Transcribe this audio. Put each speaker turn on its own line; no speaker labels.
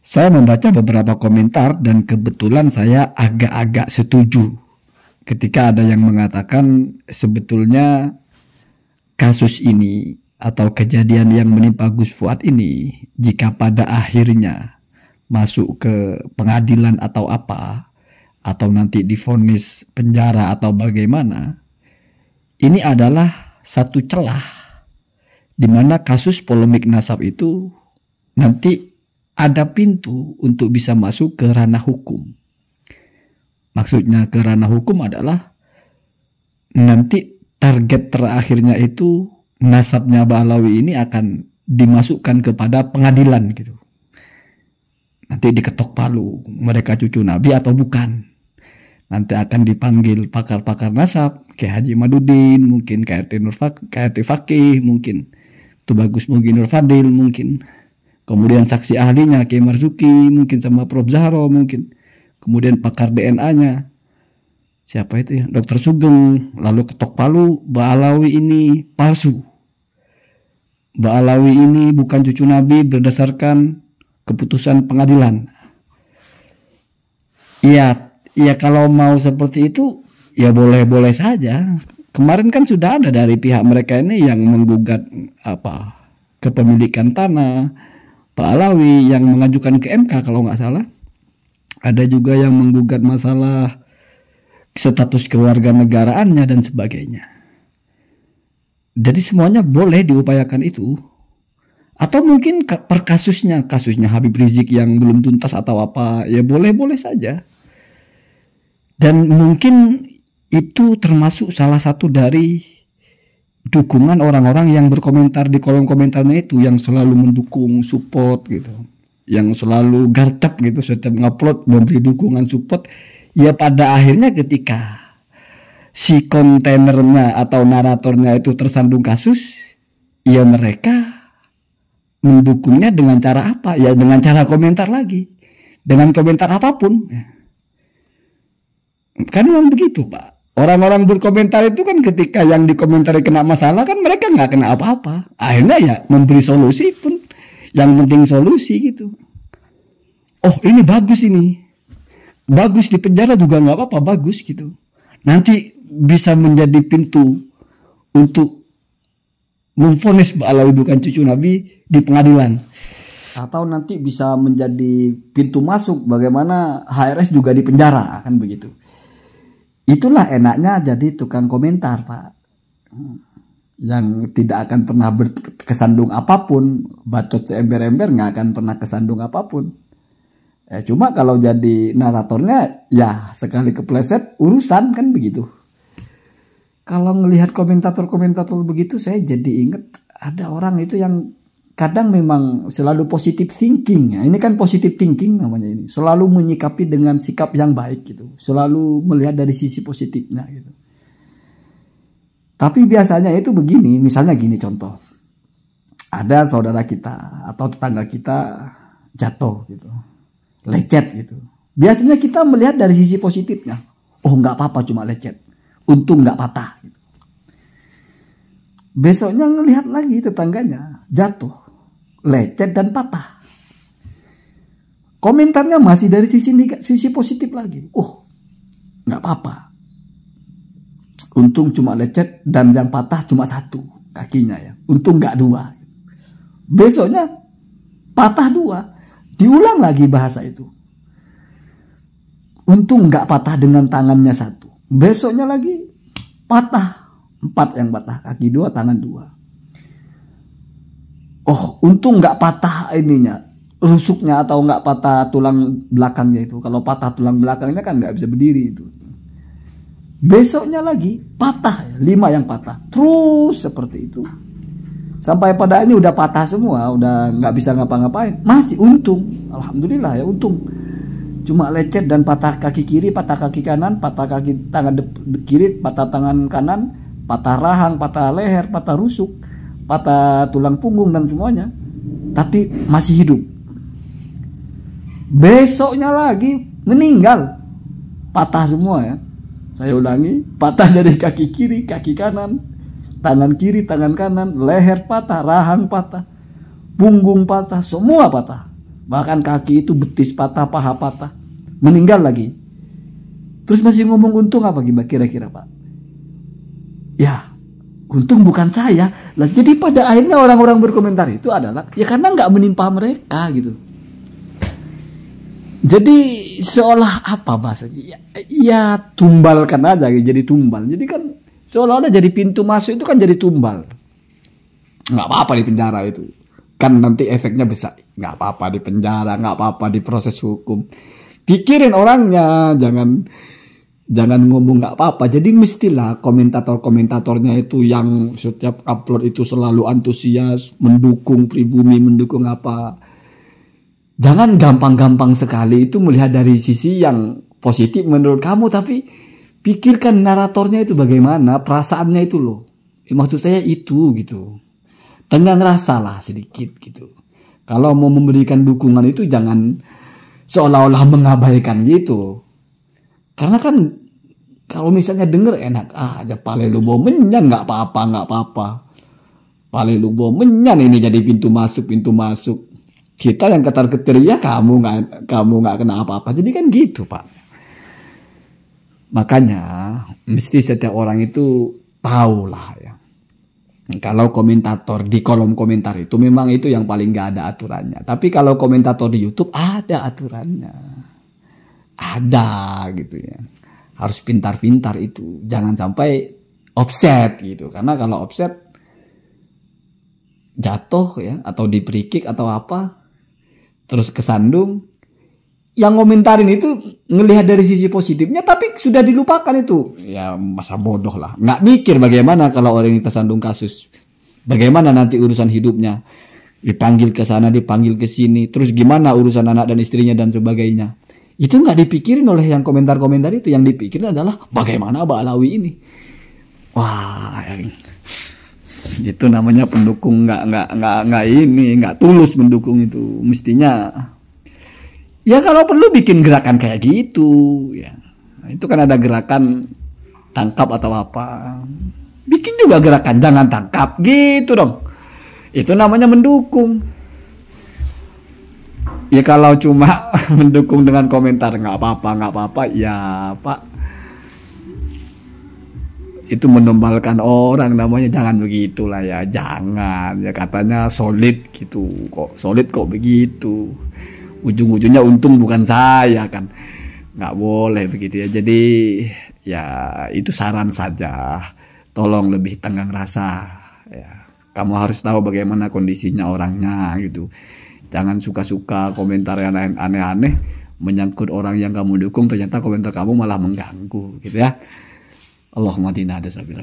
Saya membaca beberapa komentar dan kebetulan saya agak-agak setuju ketika ada yang mengatakan sebetulnya kasus ini atau kejadian yang menimpa Gus Fuad ini jika pada akhirnya masuk ke pengadilan atau apa, atau nanti divonis penjara atau bagaimana, ini adalah satu celah di mana kasus polemik nasab itu nanti ada pintu untuk bisa masuk ke ranah hukum. Maksudnya ke ranah hukum adalah nanti target terakhirnya itu nasabnya Ba'alawi ini akan dimasukkan kepada pengadilan gitu. Nanti diketok palu, mereka cucu Nabi atau bukan. Nanti akan dipanggil pakar-pakar nasab, kayak Haji Madudin, mungkin KRT Fakih, mungkin Tubagus Mugi Nur Fadil, mungkin. Kemudian saksi ahlinya Kiai Marzuki, mungkin sama Prof Zahro, mungkin. Kemudian pakar DNA-nya siapa itu ya, Dokter Sugeng. Lalu ketok palu, Ba'alawi ini palsu, Ba'alawi ini bukan cucu Nabi berdasarkan keputusan pengadilan. Iya kalau mau seperti itu ya boleh-boleh saja. Kemarin kan sudah ada dari pihak mereka ini yang menggugat kepemilikan tanah Ba'alawi, yang mengajukan ke MK kalau nggak salah. Ada juga yang menggugat masalah status kewarganegaraannya dan sebagainya. Jadi semuanya boleh diupayakan itu. Atau mungkin per kasusnya Habib Rizik yang belum tuntas atau apa, ya boleh-boleh saja. Dan mungkin itu termasuk salah satu dari dukungan orang-orang yang berkomentar di kolom komentarnya itu, yang selalu mendukung, support gitu, yang selalu garcep gitu, setiap ngupload memberi dukungan, support. Ya pada akhirnya ketika si kontainernya atau naratornya itu tersandung kasus, ya mereka mendukungnya dengan cara apa? Ya dengan cara komentar lagi, dengan komentar apapun. Kan memang begitu Pak. Orang-orang berkomentar itu kan ketika yang dikomentari kena masalah kan mereka nggak kena apa-apa. Akhirnya ya memberi solusi pun, yang penting solusi gitu. Oh ini bagus ini. Bagus di penjara juga nggak apa-apa, bagus gitu. Nanti bisa menjadi pintu untuk memvonis Ba'alawi bukan cucu Nabi di pengadilan. Atau nanti bisa menjadi pintu masuk bagaimana HRS juga di penjara, kan begitu. Itulah enaknya jadi tukang komentar Pak, yang tidak akan pernah kesandung apapun, bacot ember-ember nggak akan pernah kesandung apapun. Cuma kalau jadi naratornya ya sekali kepleset urusan, kan begitu. Kalau melihat komentator-komentator begitu, saya jadi ingat ada orang itu yang kadang memang selalu positive thinking. Ini kan positive thinking namanya ini. Selalu menyikapi dengan sikap yang baik gitu. Selalu melihat dari sisi positifnya gitu. Tapi biasanya itu begini, misalnya gini contoh. Ada saudara kita atau tetangga kita jatuh gitu, lecet gitu. Biasanya kita melihat dari sisi positifnya. Oh nggak apa-apa cuma lecet, untung nggak patah gitu. Besoknya ngelihat lagi tetangganya jatuh, lecet dan patah. Komentarnya masih dari sisi positif lagi. Oh nggak apa-apa, untung cuma lecet dan yang patah cuma satu kakinya ya, untung nggak dua. Besoknya patah dua, diulang lagi bahasa itu. Untung nggak patah dengan tangannya satu. Besoknya lagi patah, 4 yang patah, kaki 2, tangan 2. Oh untung nggak patah ininya, rusuknya, atau nggak patah tulang belakangnya itu. Kalau patah tulang belakangnya kan nggak bisa berdiri itu. Besoknya lagi patah, 5 yang patah, terus seperti itu. Sampai pada ini udah patah semua, udah nggak bisa ngapa-ngapain, masih untung, alhamdulillah ya untung. Cuma lecet dan patah kaki kiri, patah kaki kanan, patah kaki tangan kiri, patah tangan kanan, patah rahang, patah leher, patah rusuk, patah tulang punggung dan semuanya. Tapi masih hidup. Besoknya lagi meninggal, patah semua ya. Saya ulangi, patah dari kaki kiri, kaki kanan, tangan kiri, tangan kanan, leher patah, rahang patah, punggung patah, semua patah. bahkan kaki itu betis patah, paha patah, meninggal lagi. Terus masih ngomong untung apa kira-kira Pak? Ya, untung bukan saya. Lah, jadi pada akhirnya orang-orang berkomentar itu adalah ya karena nggak menimpa mereka gitu. Jadi seolah apa bahasanya? Ya tumbalkan aja, jadi tumbal. Jadi kan seolah-olah jadi pintu masuk itu kan jadi tumbal. Nggak apa-apa di penjara itu. Kan nanti efeknya besar. Nggak apa-apa di penjara, nggak apa-apa di proses hukum. Pikirin orangnya, jangan ngomong nggak apa-apa. Jadi mestilah komentatornya itu yang setiap upload itu selalu antusias, mendukung pribumi, mendukung apa. Jangan gampang-gampang sekali itu melihat dari sisi yang positif menurut kamu, tapi pikirkan naratornya itu bagaimana, perasaannya itu loh. Maksud saya itu gitu. Tenggang rasa lah sedikit gitu. Kalau mau memberikan dukungan itu jangan seolah-olah mengabaikan gitu. Karena kan kalau misalnya denger enak aja, pale lu bawa menyan nggak apa-apa. Pale lu bawa menyan ini jadi pintu masuk. Kita yang ketar-ketir ya kamu nggak kena apa-apa. Jadi kan gitu Pak. Makanya mesti setiap orang itu tahu lah ya. Kalau komentator di kolom komentar itu memang itu yang paling nggak ada aturannya. Tapi kalau komentator di YouTube ada aturannya. Ada gitu ya. Harus pintar-pintar itu. Jangan sampai offset gitu. Karena kalau offset jatuh ya atau di-free kick atau apa, terus kesandung, yang ngomentarin itu ngelihat dari sisi positifnya tapi sudah dilupakan itu. Ya masa bodoh lah. Nggak mikir bagaimana kalau orang yang tersandung kasus. Bagaimana nanti urusan hidupnya. Dipanggil ke sana, dipanggil ke sini. Terus gimana urusan anak dan istrinya dan sebagainya. Itu nggak dipikirin oleh yang komentar-komentar itu. Yang dipikirin adalah bagaimana Mbak Alawi ini. Wah, itu namanya pendukung nggak tulus mendukung itu. Mestinya ya kalau perlu bikin gerakan kayak gitu ya. Itu kan ada gerakan tangkap atau apa. Bikin juga gerakan jangan tangkap gitu dong. Itu namanya mendukung. Ya kalau cuma mendukung dengan komentar nggak apa-apa ya Pak. Itu menumbalkan orang namanya, jangan begitulah ya, jangan ya, katanya solid gitu, kok solid kok begitu, ujung-ujungnya untung bukan saya kan, nggak boleh begitu ya. Jadi ya itu saran saja, tolong lebih tenggang rasa ya. Kamu harus tahu bagaimana kondisinya orangnya gitu, jangan suka-suka komentar yang aneh-aneh menyangkut orang yang kamu dukung, ternyata komentar kamu malah mengganggu gitu ya. Allahumma tina ada sabila.